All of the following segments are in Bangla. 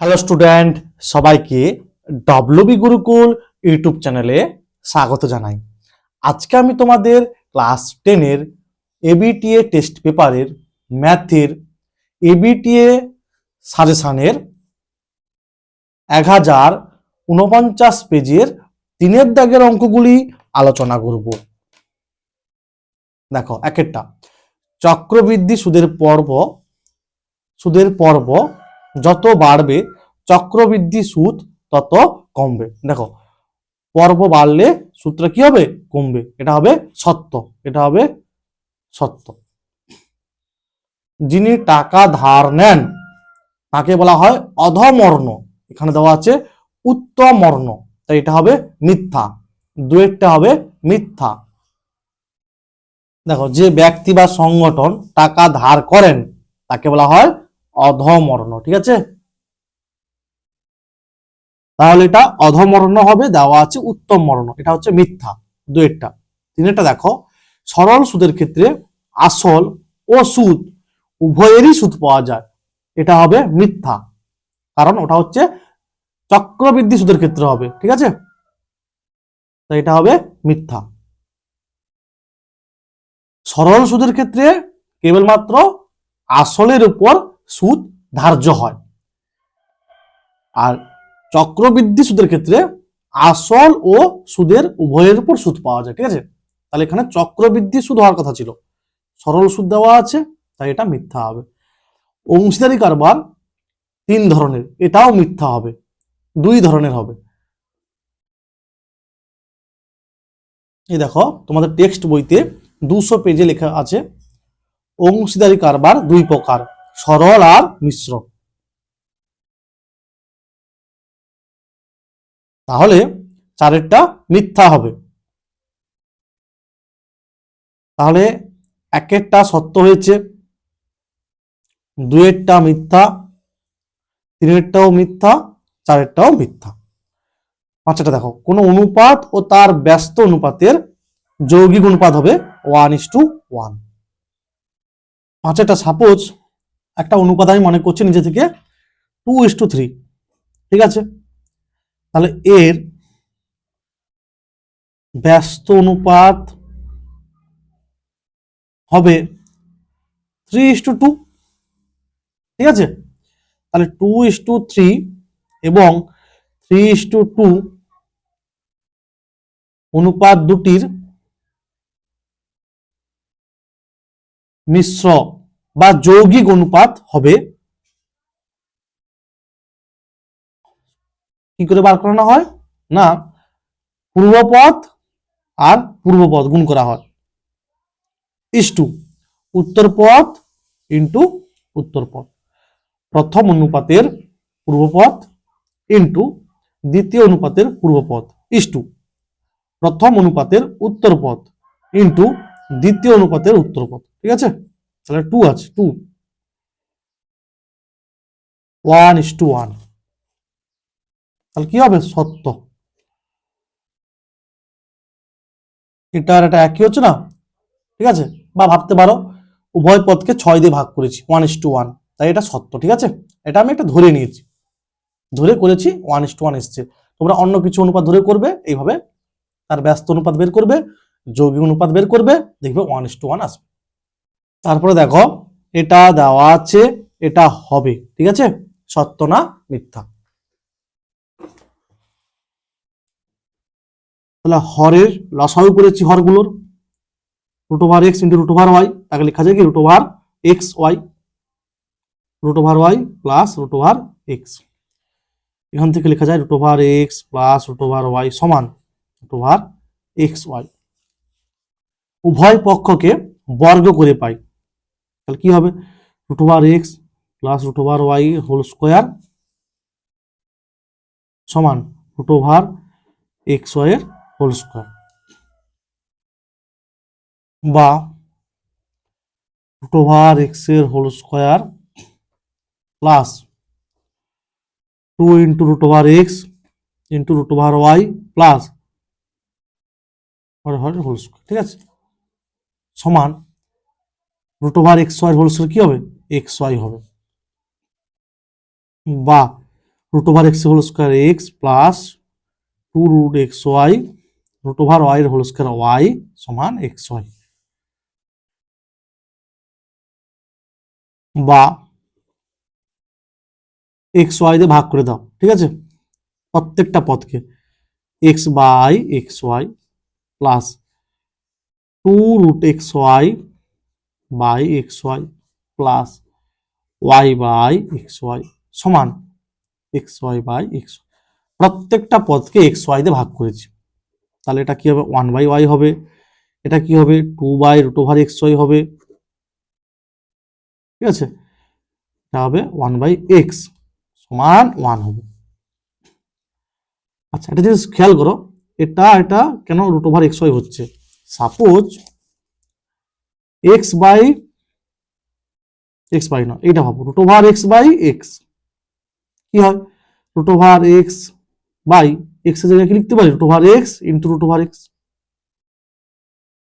হ্যালো স্টুডেন্ট, সবাইকে ডব্লিউবি গুরুকুল ইউটিউব চ্যানেলে স্বাগত জানাই। আজকে আমি তোমাদের ক্লাস 10-এর এবিটিএ টেস্ট পেপারের ম্যাথের এবিটিএ সাজেশনের 1049 পেজের 3-এর দাগের অঙ্কগুলি আলোচনা করব। দেখো, এক একটা চক্রবৃদ্ধি সুদের পর্ব যত বাড়বে চক্রবৃদ্ধি সুদ তত কমবে। দেখো, পর্ব বাড়লে সুদটা কি হবে? কমবে। এটা হবে সত্য, এটা হবে সত্য। যিনি টাকা ধার নেন তাকে বলা হয় অধমর্ণ, এখানে দেওয়া আছে উত্তমর্ণ, তাই এটা হবে মিথ্যা। দুয়েরটা হবে মিথ্যা। দেখো, যে ব্যক্তি বা সংগঠন টাকা ধার করেন তাকে বলা হয় অধমর্ণ। ঠিক আছে, তাহলে এটা অধমর্ণ হবে, দেওয়া আছে উত্তম মর্ণ, এটা হচ্ছে মিথ্যা। দুয়েরটা। তিনেরটা দেখো, সরল সুদের ক্ষেত্রে আসল ও সুদ উভয়েরই সুদ পাওয়া যায়, এটা হবে মিথ্যা, কারণ ওটা হচ্ছে চক্রবৃদ্ধি সুদের ক্ষেত্রে হবে। ঠিক আছে, তাই এটা হবে মিথ্যা। সরল সুদের ক্ষেত্রে কেবলমাত্র আসলের উপর সুদ ধার্য হয়, আর চক্রবৃদ্ধি সুদের ক্ষেত্রে আসল ও সুদের উভয়ের উপর সুদ পাওয়া যায়। ঠিক আছে, তাহলে এখানে চক্রবৃদ্ধি সুদ হওয়ার কথা ছিল, সরল সুদ দেওয়া আছে, তাই এটা মিথ্যা হবে। অংশীদারি কারবার 3 ধরনের, এটাও মিথ্যা হবে, 2 ধরনের হবে। এই দেখো, তোমাদের টেক্সট বইতে 200 পেজে লেখা আছে অংশীদারি কারবার 2 প্রকার, সরল আর মিশ্র। তাহলে 4-এরটা মিথ্যা হবে। তাহলে 1-এরটা সত্য হয়েছে, 2-এরটা মিথ্যা, 3-এরটাও মিথ্যা, 4-এরটাও মিথ্যা। 5-টা দেখো, কোন অনুপাত ও তার ব্যস্ত অনুপাতের যৌগিক অনুপাত হবে 1:1। 5-টা সাপোজ একটা অনুপাত আমি মনে করছি নিজে থেকে 2:3। ঠিক আছে, তাহলে এর ব্যস্ত অনুপাত হবে 3:2। ঠিক আছে, তাহলে 2:3 এবং 3:2 অনুপাত দুটির মিশ্র বা যৌগিক অনুপাত হবে, কি করে বার করানো হয় না, পূর্বপদ আর পূর্বপদ গুণ করা হয়, ইস্টু উত্তরপদ ইন্টু উত্তরপদ। প্রথম অনুপাতের পূর্বপদ ইন্টু দ্বিতীয় অনুপাতের পূর্বপদ ইস্টু প্রথম অনুপাতের উত্তরপদ ইন্টু দ্বিতীয় অনুপাতের উত্তরপদ। ঠিক আছে, তাহলে 2 আছে, 2 1:1, তাহলে কি হবে? সত্য। এটা আর এটা একই হচ্ছে না? ঠিক আছে, বা ভাবতে পারো উভয় পদকে 6 দিয়ে ভাগ করেছি 1:1, তাই এটা সত্য। ঠিক আছে, এটা আমি একটা ধরে নিয়েছি, ধরে করেছি 1:1 এসছে। তোমরা অন্য কিছু অনুপাত ধরে করবে, এইভাবে তার ব্যস্ত অনুপাত বের করবে, যৌগিক অনুপাত বের করবে, দেখবে 1:1 আসবে। তারপরে দেখো, এটা দেওয়া আছে, এটা হবে। ঠিক আছে, সত্য না মিথ্যা। তাহলে হরের লসাগু করেছি, হরগুলোর √x ইন্টু √y, তাকে লেখা যায় কি √xy, √y প্লাস √x। এখান থেকে লেখা যায় √x প্লাস √y সমান √xy। উভয় পক্ষকে বর্গ করে পাই, তাহলে কি হবে? √x plus √y whole square সমান √xy এর হোল স্কোয়ার, বা √x এর whole square plus 2 into √x into √y plus whole square. ঠিক আছে, সমান √xy হোল স্কোয়ার কি হবে? xy হবে, বা root over x whole square x plus 2 root x y root over y এর হোল স্কোয়ার ওয়াই সমান এক্স ওয়াই, বা এক্স ওয়াই দিয়ে ভাগ করে দাও। ঠিক আছে, প্রত্যেকটা পদকে x by x y plus 2 root x y by x y plus y by x y সমান এক্স ওয়াই বাই এক্স। প্রত্যেকটা পদকে এক্স ওয়াই দিয়ে ভাগ করেছি, তাহলে এটা কি হবে 1 বাই ওয়াই হবে, এটা কি হবে 2 by root over x y হবে। ঠিক আছে, এটা হবে 1 বাই এক্স সমান 1 হবে। আচ্ছা, এটা যদি খেয়াল করো, এটা কেন রুট ওভার এক্স ওয়াই হচ্ছে, সাপোজ এক্স বাই না, এটা ভাবো root over x by x কি হয়, root over x by x এর জায়গায় কি লিখতে পারি, root over x into root over x.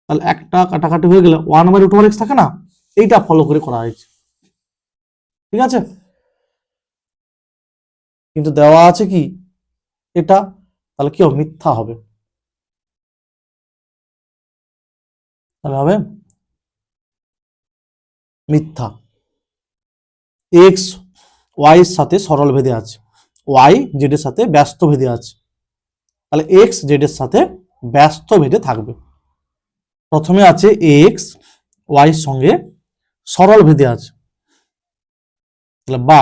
তাহলে একটা কাটাকাটি হয়ে গেলে 1 বাই রুট ওভার এক্স থাকে না, এইটা ফলো করে করা হয়েছে। ঠিক আছে, কিন্তু দেওয়া আছে কি এটা, তাহলে কি হবে, মিথ্যা হবে। তাহলে হবে মিথ্যা। এক্স ওয়াই এর সাথে সরল ভেদে আছে, ওয়াই জেড এর সাথে ব্যস্ত ভেদে আছে, তাহলে এক্স জেড এর সাথে ব্যস্ত ভেদে থাকবে। প্রথমে আছে এক্স ওয়াই এর সঙ্গে সরল ভেদে আছে, তাহলে বা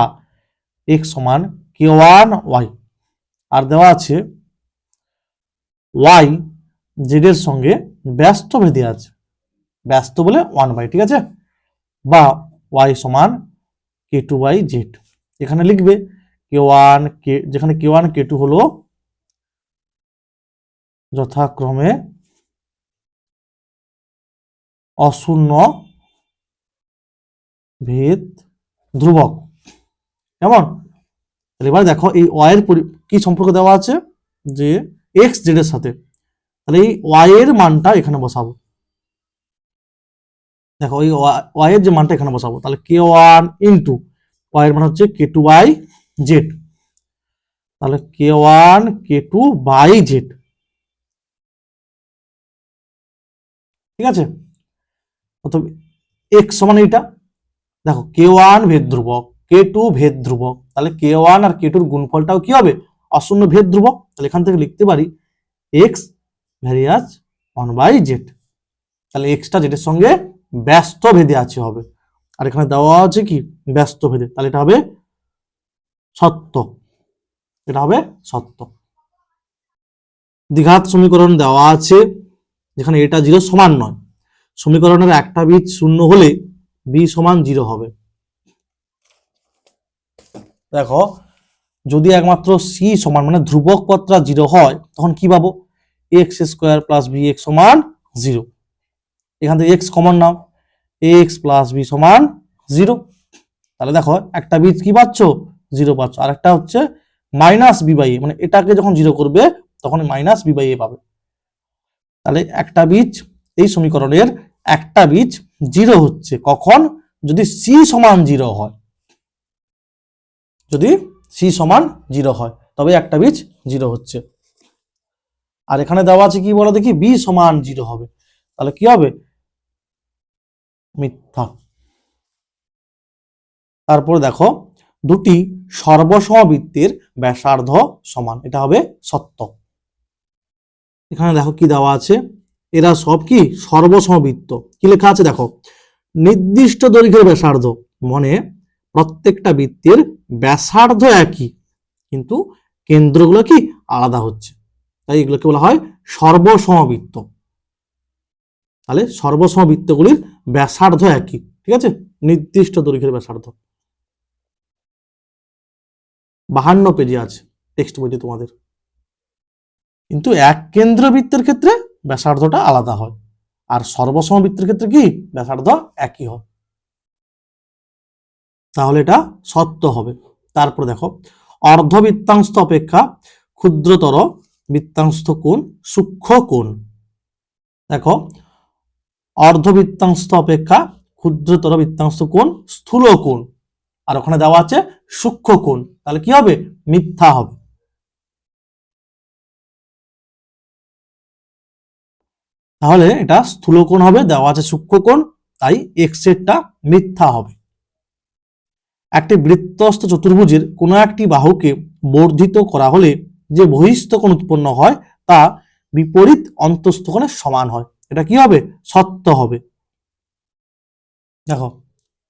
এক্স সমান কে ওয়ান ওয়াই, আর দেওয়া আছে ওয়াই জেড এর সঙ্গে ব্যস্ত ভেদে আছে, ব্যস্ত বলে 1 বাই। ঠিক আছে, বা ওয়াই সমান কে টু বাই জেড। এখানে লিখবে কে ওয়ান কে, যেখানে কে ওয়ান কে টু হলো যথাক্রমে অশূন্য ভেদ ধ্রুবক। কেমন, এবার দেখো এই ওয়াই এর কি সম্পর্ক দেওয়া আছে, যে এক্স জেড এর সাথে, তাহলে এই ওয়াই এর মানটা এখানে বসাবো। দেখো এই ওয়াই এর যে মানটা এখানে বসাবো, তাহলে কে ওয়ান ইন্টু ওয়াই এর মান হচ্ছে কে টু বাই জেড, তাহলে k one k two by z. ঠিক আছে, অথবা এক্স সমান এইটা, দেখো কে ওয়ান ভেদ ধ্রুবক কে টু ভেদ ধ্রুবক, তাহলে কে ওয়ান আর কে টুর গুণফলটাও কি হবে, অশূন্য ভেদ ধ্রুবক। তাহলে এখান থেকে লিখতে পারি এক্স ভ্যারিয়াস 1 বাই জেড, তাহলে এক্সটা জেডের সঙ্গে ব্যস্ত ভেদে আছে হবে, আর এখানে দেওয়া আছে কি ব্যস্ত ভেদে, তাহলে এটা হবে সত্য, এটা হবে সত্য। দ্বিঘাত সমীকরণ দেওয়া আছে, যেখানে এটা 0 সমান নয়, সমীকরণের একটা বীজ শূন্য হলে বি সমান 0 হবে। দেখো যদি একমাত্র সি সমান মানে ধ্রুবক পদটা 0 হয়, তখন কি পাবো, x square plus b x সমান 0। এখান থেকে এক্স কমন নাও, এক্স প্লাস বি সমান 0। তাহলে দেখো একটা বীজ কি পাচ্ছ, 0 পাচ্ছ, আর একটা হচ্ছে মাইনাস বি বাই এ, মানে এটাকে যখন 0 করবে তখন মাইনাস বি বাই এ পাবে। তাহলে একটা বীজ, এই সমীকরণের একটা বীজ 0 হচ্ছে কখন, যদি সি সমান 0 হয়, যদি সি সমান 0 হয় তবে একটা বীজ 0 হচ্ছে। আর এখানে দেওয়া আছে কি বলো দেখি, বি সমান 0 হবে, তাহলে কি হবে, মিথ্যা। তারপর দেখো দুটি সর্বসমবৃত্তের ব্যাসার্ধ সমান, এটা হবে সত্য। এখানে দেখো কি দেওয়া আছে, এরা সব কি সর্বসমবৃত্ত, কি লেখা আছে দেখো, নির্দিষ্ট দৈর্ঘ্যের ব্যাসার্ধ, মানে প্রত্যেকটা বৃত্তের ব্যাসার্ধ একই কিন্তু কেন্দ্রগুলো কি আলাদা হচ্ছে, তাই এগুলোকে বলা হয় সর্বসমবৃত্ত। তাহলে সর্বসমবৃত্তগুলির ব্যাসার্ধ একই, ঠিক আছে, নির্দিষ্ট দৈর্ঘ্যের ব্যাসার্ধ। 52 পেজে আছে টেক্সট বইতে তোমাদের, কিন্তু এক কেন্দ্রবৃত্তের ক্ষেত্রে ব্যাসার্ধটা আলাদা হয়, আর সর্বসমবৃত্তের ক্ষেত্রে কি ব্যাসার্ধ একই হয়, তাহলে এটা সত্য হবে। তারপর দেখো অর্ধবৃত্তাংশ অপেক্ষা ক্ষুদ্রতর বৃত্তাংশ কোণ সূক্ষ্ম কোণ। দেখো অর্ধবৃত্তাংশ অপেক্ষা ক্ষুদ্রতর বৃত্তাংশ কোণ স্থূল কোণ। আর ওখানে দেওয়া আছে সূক্ষ্মকোণ, তাহলে কি হবে? মিথ্যা হবে। তাহলে এটা স্থূলকোণ হবে, দেওয়া আছে সূক্ষ্মকোণ, তাই এক্স এরটা মিথ্যা হবে। একটি বৃত্তস্থ চতুর্ভুজের কোনো একটি বাহুকে বর্ধিত করা হলে যে বহিস্থ কোণ উৎপন্ন হয় তা বিপরীত অন্তঃস্থ কোণের সমান হয়। এটা কি হবে? সত্য হবে। দেখো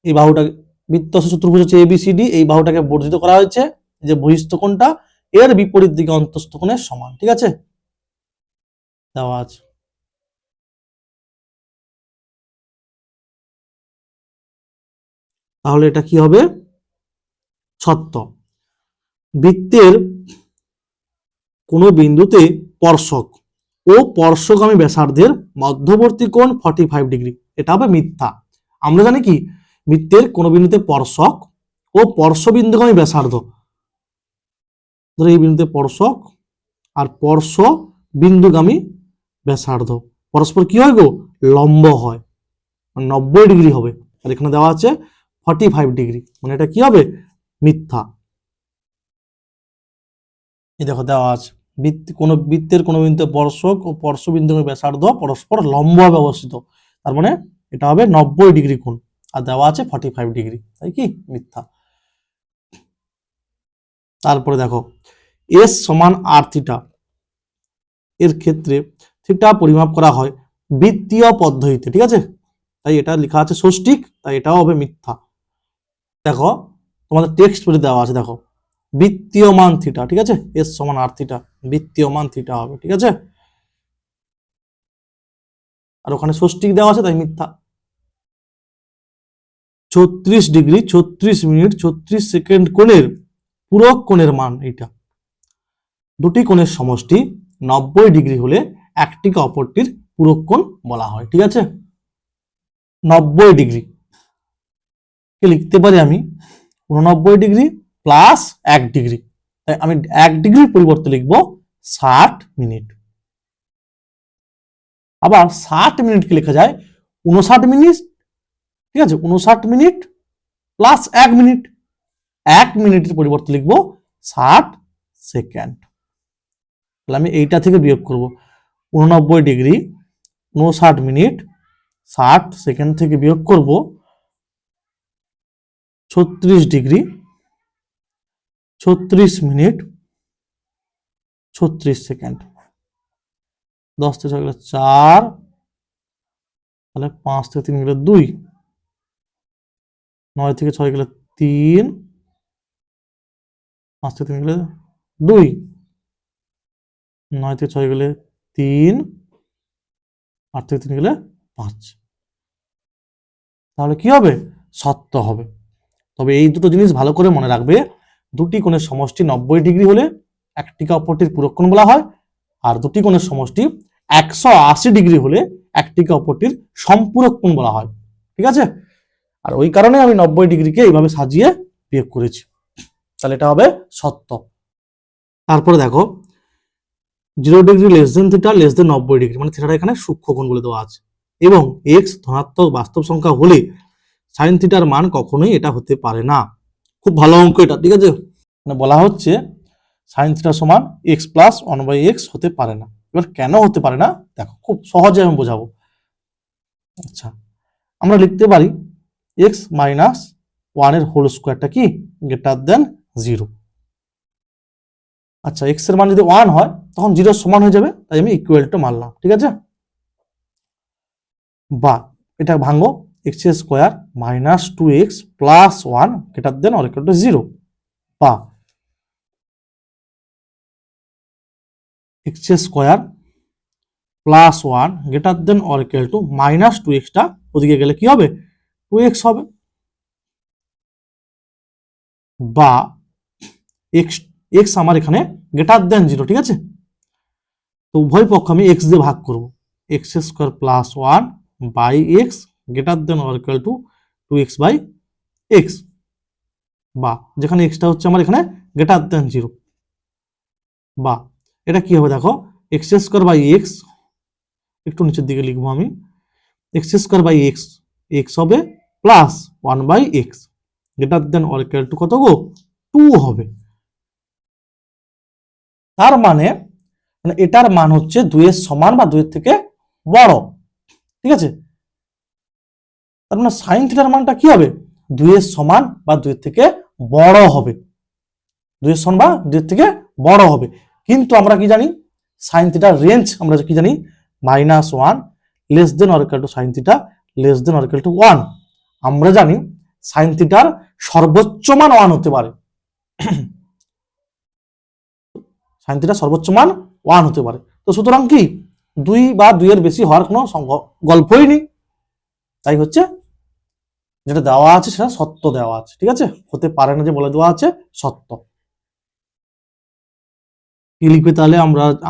এই বাহুটা বৃত্তস্থ চতুর্ভুজ হচ্ছে এবিসিডি, এই বাহুটাকে বর্ধিত করা হয়েছে, যে বহিস্থ কোণটা এর বিপরীত দিকে অন্তঃস্থ কোণের সমান। ঠিক আছে, দেওয়া আছে। তাহলে এটা কি হবে? সত্য। বৃত্তের কোনো বিন্দুতে স্পর্শক ও স্পর্শগামী ব্যাসার্ধের মধ্যবর্তী কোণ 45 ডিগ্রি, এটা হবে মিথ্যা। আমরা জানি কি বৃত্তের কোনো বিন্দুতে স্পর্শক ও স্পর্শবিন্দুগামী ব্যাসার্ধ, ধরো এই বিন্দুতে স্পর্শক আর স্পর্শ বিন্দুগামী ব্যাসার্ধ পরস্পর কি হয় গো? লম্ব হয়, 90 ডিগ্রি হবে। আর এখানে দেওয়া আছে 45 ডিগ্রি, মানে এটা কি হবে? মিথ্যা। এই দেখো দেওয়া আছে বৃত্তের কোনো বিন্দুতে স্পর্শক ও স্পর্শবিন্দুগামী ব্যাসার্ধ পরস্পর লম্বভাবে অবস্থিত, তার মানে এটা হবে 90 ডিগ্রি কোণ, আর দেওয়া আছে 45 ডিগ্রি, তাই কি? মিথ্যা। তারপরে দেখো এস সমান আর থিটা এর ক্ষেত্রে থিটা পরিমাপ করা হয় বৃত্তীয় পদ্ধতিতে, ঠিক আছে, তাই এটা লেখা আছে ষষ্ঠিক, তাই এটাও হবে মিথ্যা। দেখো তোমাদের টেক্সট বলে দেওয়া আছে, দেখো বৃত্তীয় মান থিটা, ঠিক আছে, এস সমান আর থিটা, বৃত্তীয় মান থিটা হবে, ঠিক আছে। আর ওখানে ষষ্ঠিক দেওয়া আছে, তাই মিথ্যা। 36 ডিগ্রি 36 মিনিট 36 সেকেন্ড কোণের পূরক কোণের মান এটা। দুটি কোণের সমষ্টি 90 ডিগ্রি হলে একটিকে অপরটির পূরক কোণ বলা হয়, ঠিক আছে। 90 ডিগ্রি কে লিখতে পারি আমি 89 ডিগ্রি প্লাস 1 ডিগ্রি, তাই আমি 1 ডিগ্রির পরিবর্তে লিখব 60 মিনিট। আবার 60 মিনিটকে লেখা যায় 59 মিনিট, ঠিক আছে, 59 মিনিট প্লাস 1 মিনিট, 1 মিনিটের পরিবর্তে লিখব 60 সেকেন্ড। তাহলে আমি এইটা থেকে বিয়োগ করব 89 ডিগ্রি 59 মিনিট 60 সেকেন্ড থেকে বিয়োগ করব 36 ডিগ্রি 36 মিনিট 36 সেকেন্ড। 10 থেকে 6 গেলে 4, তাহলে 5 থেকে 3 গেলে 2, 9 থেকে 6 গেলে 3, 5 থেকে 3 গেলে 2, 9 থেকে 6 গেলে 3, 8 থেকে 3 গেলে 5। তাহলে কি হবে? সত্য হবে। তবে এই দুটো জিনিস ভালো করে মনে রাখবে, দুটি কোণের সমষ্টি 90 ডিগ্রি হলে একটিকে অপরটির পূরক কোণ বলা হয়, আর দুটি কোণের সমষ্টি 180 ডিগ্রি হলে একটিকে অপরটির সম্পূরক কোণ বলা হয়, ঠিক আছে। আর ওই কারণে আমি 90 ডিগ্রিকে এইভাবে সাজিয়ে বিয়োগ করেছি, তাহলে এটা হবে সত্য। তারপরে দেখো 0 degree less than theta less than 90 degree, মানে থিটাটা এখানে সূক্ষ্মকোণ বলে দেওয়া আছে, এবং এক্স ধনাত্মক বাস্তব সংখ্যা হলে সাইন থিটার মান কখনোই এটা হতে পারে না। খুব ভালো অঙ্ক এটা, ঠিক আছে। মানে বলা হচ্ছে সাইন থিটা সমান এক্স প্লাস 1/x হতে পারে না। এবার কেন হতে পারে না দেখো, খুব সহজে আমি বোঝাবো। আচ্ছা, আমরা লিখতে পারি এক্স মাইনাস 1 এর হোল স্কোয়ারটা কি গ্রেটার দেন 0। আচ্ছা, এক্স এর মান যদি 1 হয় তখন 0 সমান হয়ে যাবে, তাই আমি ইকুয়াল টু মারলাম, ঠিক আছে। বা এটা ভাঙো, x square minus 2x plus 1 greater than or equal to 0, বা x square plus 1 greater than or equal to minus 2xটা ওদিকে গেলে কি হবে? 2x হবে। বা এক্স এক্স আমার এখানে গ্রেটার দেন 0, ঠিক আছে, তো উভয় পক্ষ আমি এক্স দিয়ে ভাগ করব, x square plus 1 by x greater than or equal to 2x by x, বা যেখানে এক্সটা হচ্ছে আমার এখানে গ্রেটার দেন 0, বা এটা কি হবে দেখো, এক্স স্কোয়ার বাই এক্স, একটু নিচের দিকে লিখবো আমি, x square by x, x হবে plus 1 by x, greater than or equal to কত গো 2 হবে। তার মানে এটার মান হচ্ছে 2 এর সমান বা 2 এর থেকে বড়, ঠিক আছে। তার মানে সাইন থিটার মানটা কি হবে 2 এর সমান বা 2 এর থেকে বড় হবে, 2 এর সমান বা 2 এর থেকে বড় হবে। কিন্তু আমরা কি জানি সাইন থিটার রেঞ্জ আমরা কি জানি -1 less than or equal two sine theta less then or equal two 1। আমরা জানি সাইন থিটার সর্বোচ্চ মান 1 হতে পারে, সাইন থিটার সর্বোচ্চ মান 1 হতে পারে। তো সুতরাং কি 2 বা 2 এর বেশি হওয়ার কোনো গল্পই নেই। তাই হচ্ছে যেটা দেওয়া আছে সেটা সত্য দেওয়া আছে, ঠিক আছে, হতে পারে না যে বলে দেওয়া আছে সত্য। কি লিখবে তাহলে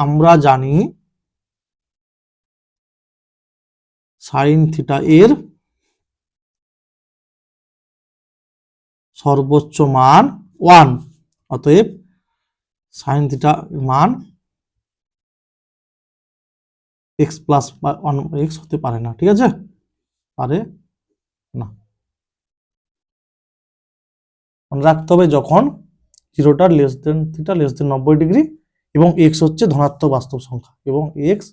আমরা জানি সাইন থিটা এর সর্বোচ্চ মান 1, অতএব সাইন থিটা মান এক্স প্লাস 1/x হতে পারে না, ঠিক আছে, পারে না। মনে রাখতে হবে যখন জিরোটা less than theta less than 90 degree এবং এক্স হচ্ছে ধনাত্মক বাস্তব সংখ্যা এবং এক্স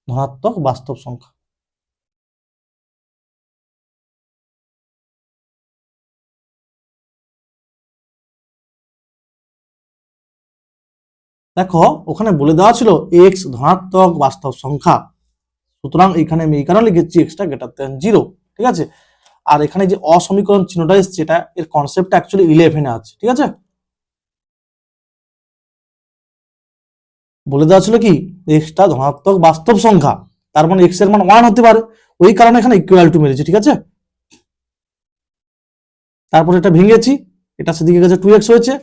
ধনাত্মক বাস্তব সংখ্যা। দেখো ওখানে বলে দেওয়া ছিল এক্স ধনাত্মক বাস্তব সংখ্যা, সুতরাং এখানে আমি এই কারণে লিখেছি এক্সটা গ্রেটার দেন 0, ঠিক আছে। আর এখানে যে অসমীকরণ চিহ্নটা এসছে এটা এর কনসেপ্টটা অ্যাকচুয়ালি 11 এ আছে, ঠিক আছে। বলে দেওয়া ছিল কি এক্সটা ধনাত্মক বাস্তব সংখ্যা, তার মানে এক্স এর মান 1 হতে পারে, ওই কারণে এখানে ইকুয়াল টু মেরেছি, ঠিক আছে। তারপর এটা ভেঙেছি, এটা সেদিকে গেছে 2x হয়েছে,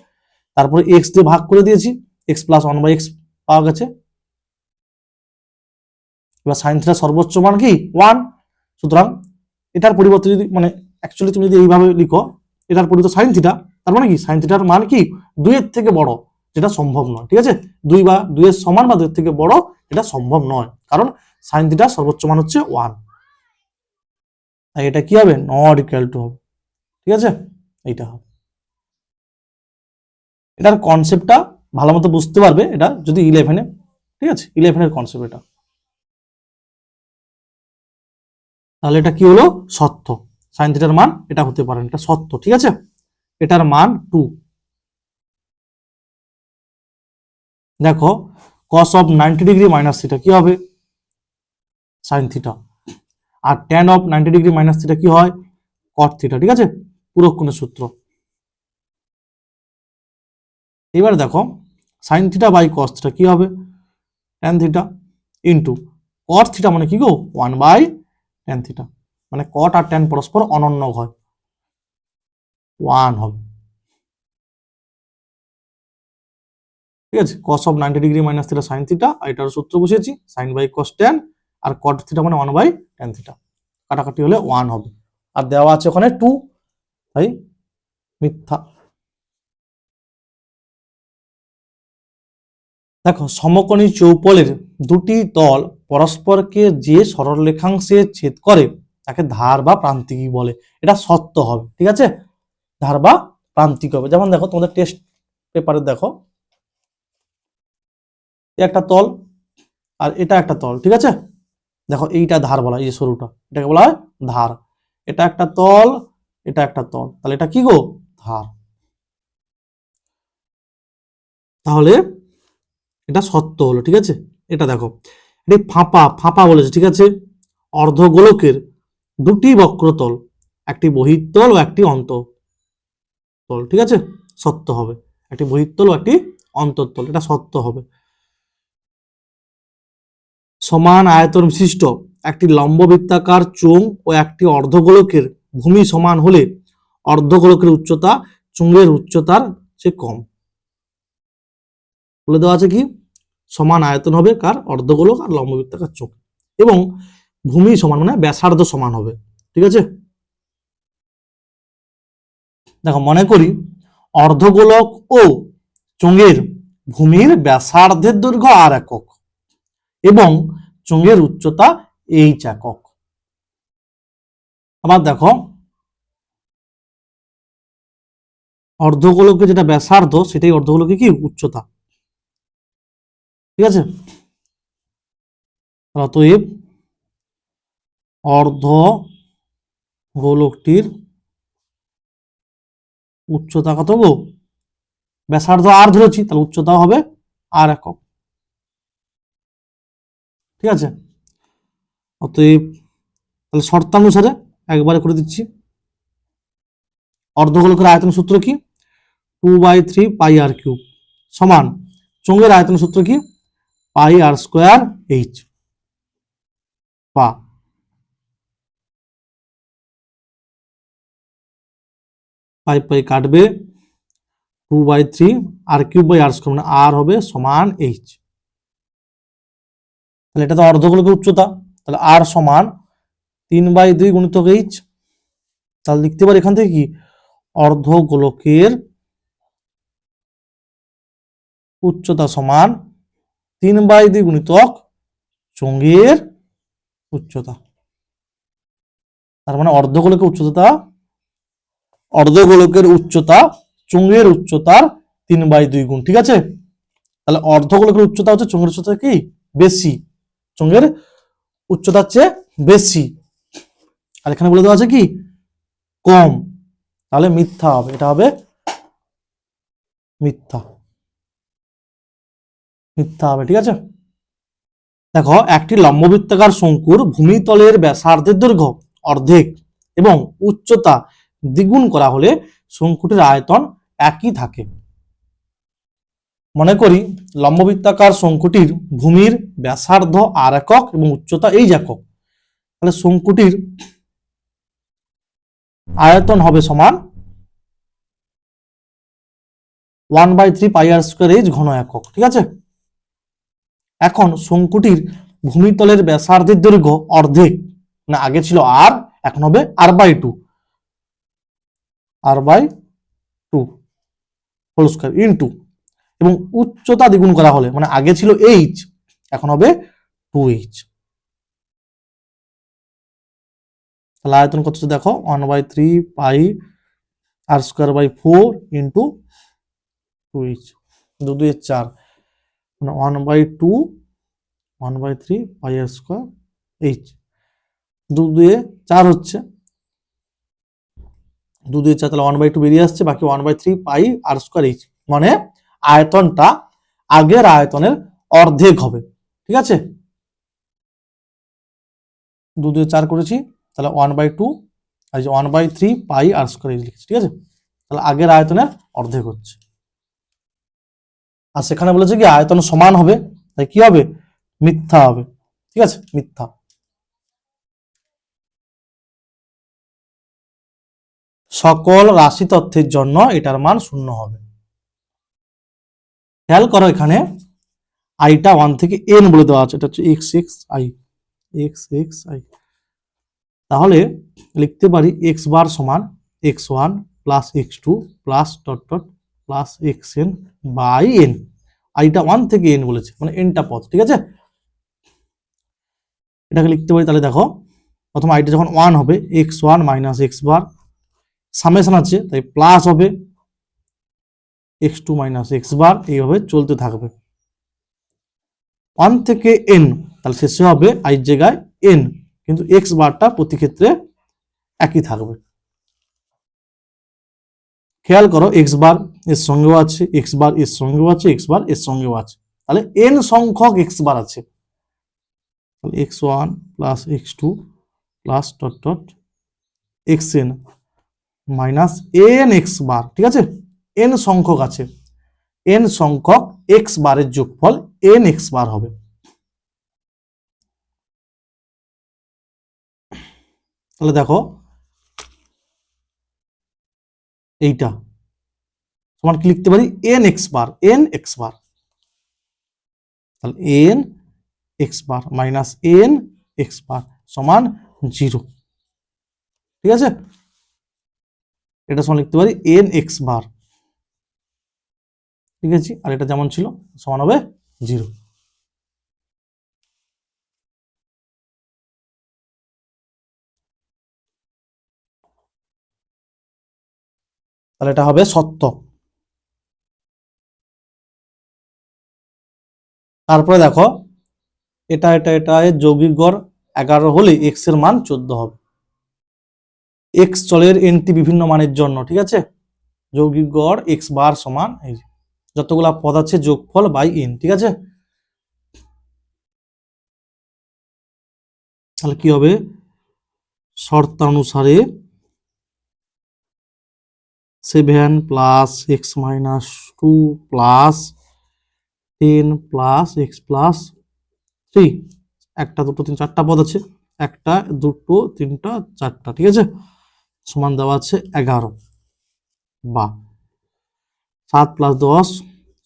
তারপরে এক্স দিয়ে ভাগ করে দিয়েছি, এক্স প্লাস 1/x পাওয়া গেছে। এবার সাইন থিটা সর্বোচ্চ মান কি 1, সুতরাং এটার পরিবর্তে যদি মানে অ্যাকচুয়ালি তুমি যদি এইভাবে লিখো এটার পরিবর্তে সাইন থিটা, তার মানে কি সাইন থিটার মান কি 2 এর থেকে বড়, যেটা সম্ভব নয়, ঠিক আছে। 2 এর সমান বা 2 এর থেকে বড় এটা সম্ভব নয়, কারণ সাইন থিটার সর্বোচ্চ মান হচ্ছে 1। তাই এটা কি হবে নট ইকুয়াল টু হবে, ঠিক আছে, এইটা হবে। এটার কনসেপ্টটা ভালো মতো বুঝতে পারবে এটা যদি 11-এ, ঠিক আছে, 11-এর কনসেপ্ট এটা। তাহলে এটা কি হলো সত্য, সাইন থিটার মান এটা হতে পারে, এটা সত্য, ঠিক আছে। এটার মান 2। দেখো cos of 90 degree minus theta কি হবে সাইন থিটা, আর tan of 90 degree minus theta কি হয় cot থিটা, ঠিক আছে, পূরক কোণের সূত্র। এবার দেখো sine theta by cos theta কি হবে tan theta into cot theta মানে কি গো 1/tan থিটা, মানে cot আর tan পরস্পর অনন্য হয়, 1 হবে, ঠিক আছে। cos of 90 degree minus theta sine theta, আর এটার সূত্র বসিয়েছি সাইন বাই cos tan, আর cot থিটা মানে 1/tan থিটা, কাটাকাটি হলে 1 হবে, আর দেওয়া আছে ওখানে 2, তাই মিথ্যা। দেখো সমকোণী চৌপলের দুটি তল পরস্পরকে যে সরলরেখাংশে ছেদ করে তাকে ধার বা প্রান্তিক বলে, এটা সত্য হবে, ঠিক আছে, ধার বা প্রান্তিক হবে। যেমন দেখো তোমাদের টেস্ট পেপারে দেখো একটা তল আর এটা একটা তল, ঠিক আছে, দেখো এইটা ধার বলা হয়, এই সরুটা এটাকে বলা হয় ধার, এটা একটা তল এটা একটা তল, তাহলে এটা কি গো ধার, তাহলে এটা সত্য হলো, ঠিক আছে। এটা দেখো এটি ফাঁপা ফাঁপা বলেছে, ঠিক আছে, অর্ধগোলকের দুটি বক্রতল, একটি বহিঃতল ও একটি অন্তঃতল, ঠিক আছে, সত্য হবে, একটি বহিঃতল ও একটি অন্তঃতল, এটা সত্য হবে। সমান আয়তন বিশিষ্ট একটি লম্ববৃত্তাকার চোঙ ও একটি অর্ধগোলকের ভূমি সমান হলে অর্ধগোলকের উচ্চতা চোঙের উচ্চতার চেয়ে কম। বলে দেওয়া আছে কি সমান আয়তন হবে কার অর্ধগোলক আর লম্ববৃত্তাকার চোঙ, এবং ভূমি সমান মানে ব্যাসার্ধ সমান হবে, ঠিক আছে। দেখো মনে করি অর্ধগোলক ও চোঙের ভূমির ব্যাসার্ধের দৈর্ঘ্য আর একক এবং চোঙের উচ্চতা এইচ একক। আবার দেখো অর্ধগোলকের যেটা ব্যাসার্ধ সেটাই অর্ধগোলকের কি উচ্চতা। ঠিক আছে, অতএব অর্ধ গোলকটির উচ্চতা কত গো? ব্যাসার্ধ আর ধরেছি, তাহলে উচ্চতা হবে আর একক। ঠিক আছে, অতএব তাহলে শর্তানুসারে একবারে করে দিচ্ছি। অর্ধগোলকের আয়তন সূত্র কি? 2/3 পাই আর কিউব সমান চোঙের আয়তন সূত্র কি? পাই আর স্কোয়ার এইচ। পা পাই পাই কাটবে, 2/3 আর কিউব বাই আর স্কোয়ার, মানে আর হবে সমান এইচ। তাহলে এটা তো অর্ধগোলকের উচ্চতা, তাহলে আর সমান 3/2 গুণিতক এইচ। তাহলে লিখতে পারি এখান থেকে কি? অর্ধগোলকের উচ্চতা সমান 3/2 গুণিতক চোঙের উচ্চতা। তার মানে অর্ধগোলকের উচ্চতা চোঙের উচ্চতার 3/2 গুণ। ঠিক আছে, তাহলে অর্ধগোলকের উচ্চতা হচ্ছে চোঙের উচ্চতা কি বেশি, চোঙের উচ্চতার চেয়ে বেশি, আর এখানে বলে দেওয়া আছে কি কম, তাহলে মিথ্যা হবে, এটা হবে মিথ্যা, মিথ্যা হবে। ঠিক আছে, দেখো একটি লম্ববৃত্তাকার শঙ্কুর ভূমিতলের ব্যাসার্ধের দৈর্ঘ্য অর্ধেক এবং উচ্চতা দ্বিগুণ করা হলে শঙ্কুটির আয়তন একই থাকে। মনে করি লম্ববৃত্তাকার শঙ্কুটির ভূমির ব্যাসার্ধ আর একক এবং উচ্চতা এই একক, তাহলে শঙ্কুটির আয়তন হবে সমান 1/3 পাই আর স্কোয়ার এইচ ঘন একক। ঠিক আছে, এখন শঙ্কুটির ভূমিতলের ব্যাসার্ধের দৈর্ঘ্য অর্ধেক, না আগে ছিল আর, এখন হবে r/2 হোল স্কয়ার ইনটু, এবং উচ্চতা দ্বিগুণ করা হলে, মানে আগে ছিল এইচ এখন হবে 2h। তাহলে আয়তন কত দেখো 1/3 পাই আর স্কয়ার বাই 4 ইন্টু 2h, 2 2 4, মানে 1/3 পাই আর স্কয়ার এইচ, 2 2 4 হচ্ছে, 2 2 4, তাহলে 1/2 বেরিয়ে আসছে, বাকি 1/3 পাই আর স্কয়ার এইচ, মানে আয়তনটা আগের আয়তনের অর্ধেক হবে। ঠিক আছে, 2 2 4 করেছি, তাহলে 1/2 আর 1/3 পাই আর স্কয়ার এইচ লিখছি। ঠিক আছে, তাহলে আগের আয়তনের অর্ধেক হচ্ছে, আর সেখানে বলেছে কি আয়তন সমান হবে, তাই কি হবে মিথ্যা হবে। ঠিক আছে, মিথ্যা। সকল রাশি তথ্যের জন্য এটার মান 0 হবে। খেয়াল করো এখানে আইটা 1 থেকে n বলে দেওয়া আছে, এটা হচ্ছে x(i), তাহলে লিখতে পারি x বার সমান x1 plus x2 plus dot dot plus xn by n। আইটা 1 থেকে n বলেছে, মানে nটা পদ। ঠিক আছে, এটাকে লিখতে পারি, তাহলে দেখো প্রথম আইটা যখন 1 হবে x1 মাইনাস x বার, সামেশন আছে তাই প্লাস হবে x2 মাইনাস x বার, এইভাবে চলতে থাকবে 1 থেকে n, তাহলে শেষে হবে i জায়গায় n, কিন্তু x বারটা প্রতি ক্ষেত্রে একই থাকবে। খেয়াল করো x বার এর সঙ্গেও আছে, x বার এর সঙ্গেও আছে, x বার এর সঙ্গেও আছে, তাহলে n সংখ্যক x বার আছে, তাহলে x1 plus x2 plus dot dot xn minus n x বার। ঠিক আছে, n সংখ্যক আছে, n সংখ্যক x বারের যোগফল n x বার হবে। তাহলে দেখো এইটা সমান কি লিখতে পারি n x বার, n x বার, তাহলে n x bar minus n x bar সমান 0। ঠিক আছে, এটা সমান লিখতে পারি n x বার। ঠিক আছে, আর এটা যেমন ছিল সমান হবে 0। তাহলে এটা হবে সত্য। তারপরে দেখো এটা এর যৌগিক গড় 11 হলে এক্স এর মান 14 হবে। এক্স চলের এনটি বিভিন্ন মানের জন্য, ঠিক আছে, যৌগিক গড় এক্স বার সমান এই যতগুলা পদ আছে যোগফল বাই এন, ঠিক আছে। তাহলে কি হবে, শর্তানুসারে 7 plus x minus 2 plus 10 plus x plus 3, একটা দুটো তিন চারটা পদ আছে, একটা দুটো তিনটা চারটা, ঠিক আছে, সমান দেওয়া আছে 11, বা 7 প্লাস 10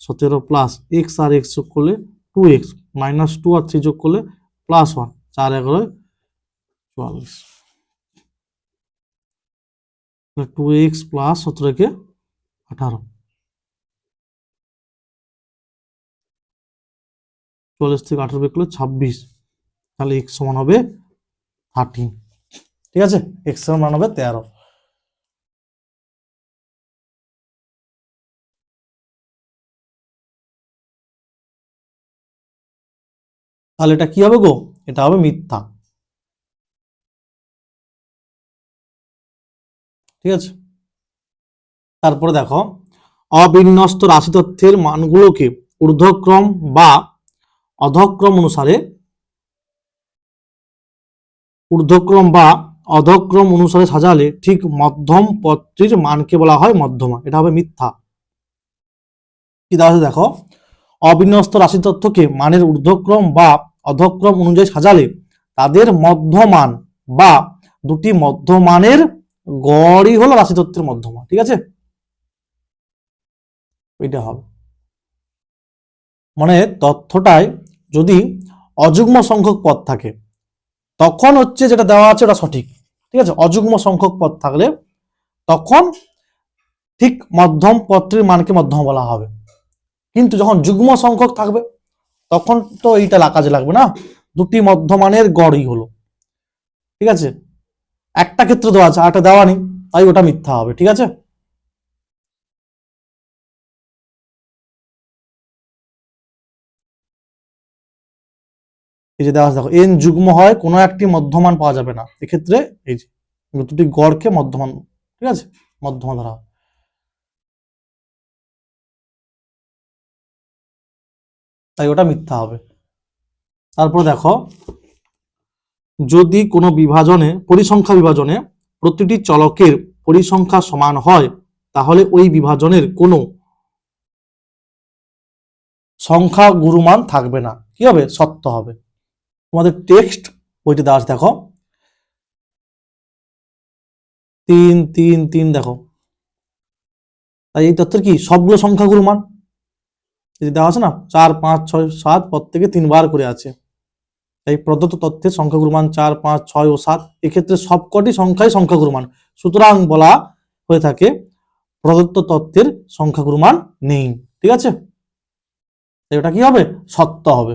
17 প্লাস এক্স আর এক্স যোগ করলে 2x মাইনাস 2 আর 3 যোগ করলে প্লাস 1, 4 11 44, 2x প্লাস 17 কে 18, 44 থেকে 18 বের করলে 26, তাহলে x সমান হবে 13, ঠিক আছে, x এর মান হবে 13। তাহলে এটা কি হবে গো, এটা হবে মিথ্যা, ঠিক আছে। তারপরে দেখো অবিন্যস্ত রাশি তথ্যের মানগুলোকে ঊর্ধ্বক্রম বা অধক্রম অনুসারে সাজালে ঠিক মধ্যম পদটির মানকে বলা হয় মধ্যমা, এটা হবে মিথ্যা। কি দেওয়া আছে দেখো, অবিন্যস্ত রাশি তথ্যকে মানের ঊর্ধ্বক্রম বা অধক্রম অনুযায়ী সাজালে তাদের মধ্যমান বা দুটি মধ্যমানের গড়ই হলো রাশি তথ্যের মধ্যমা, ঠিক আছে, এটা হবে। মানে তথ্যটায় যদি অযুগ্ম সংখ্যক পদ থাকে তখন হচ্ছে যেটা দেওয়া আছে ওটা সঠিক, ঠিক আছে, অযুগ্ম সংখ্যক পদ থাকলে তখন ঠিক মধ্যম পদটির মানকে মধ্যম বলা হবে। কিন্তু যখন যুগ্ম সংখ্যক থাকবে তখন তো এইটা কাজে লাগবে না, দুটি মধ্যমানের গড়ই হলো, ঠিক আছে, একটা ক্ষেত্রে দেওয়া আছে আরেকটা দেওয়া নেই, তাই ওটা মিথ্যা হবে, ঠিক আছে। এই যে দেওয়া আছে দেখো, এন যুগ্ম হয় কোনো একটি মধ্যমান পাওয়া যাবে না, এক্ষেত্রে এই যে দুটি গড়কে মধ্যমান, ঠিক আছে, মধ্যমা ধরা হয়। তাই ওটা মিথ্যা হবে। তারপর দেখো যদি কোনো পরিসংখ্যা বিভাজনে প্রতিটি চলকের পরিসংখ্যা সমান হয় তাহলে ওই বিভাজনের কোনো সংখ্যা গুরুমান থাকবে না, কি হবে, সত্য হবে। তোমাদের টেক্সট বইটি দেওয়া আছে দেখো 3 3 3, দেখো তাই এই তথ্যের কি সবগুলো সংখ্যা গুরুমান, এই দেওয়া আছে না 4 5 6 7 প্রত্যেকে 3 বার করে আছে, তাই প্রদত্ত তথ্যের সংখ্যা গুরুমান 4 5 6 ও 7, এক্ষেত্রে সবকটি সংখ্যাই সংখ্যা গুরুমান, সুতরাং বলা হয়ে থাকে প্রদত্ত তথ্যের সংখ্যা গুরুমান নেই, ঠিক আছে, এটা কি হবে, সত্য হবে।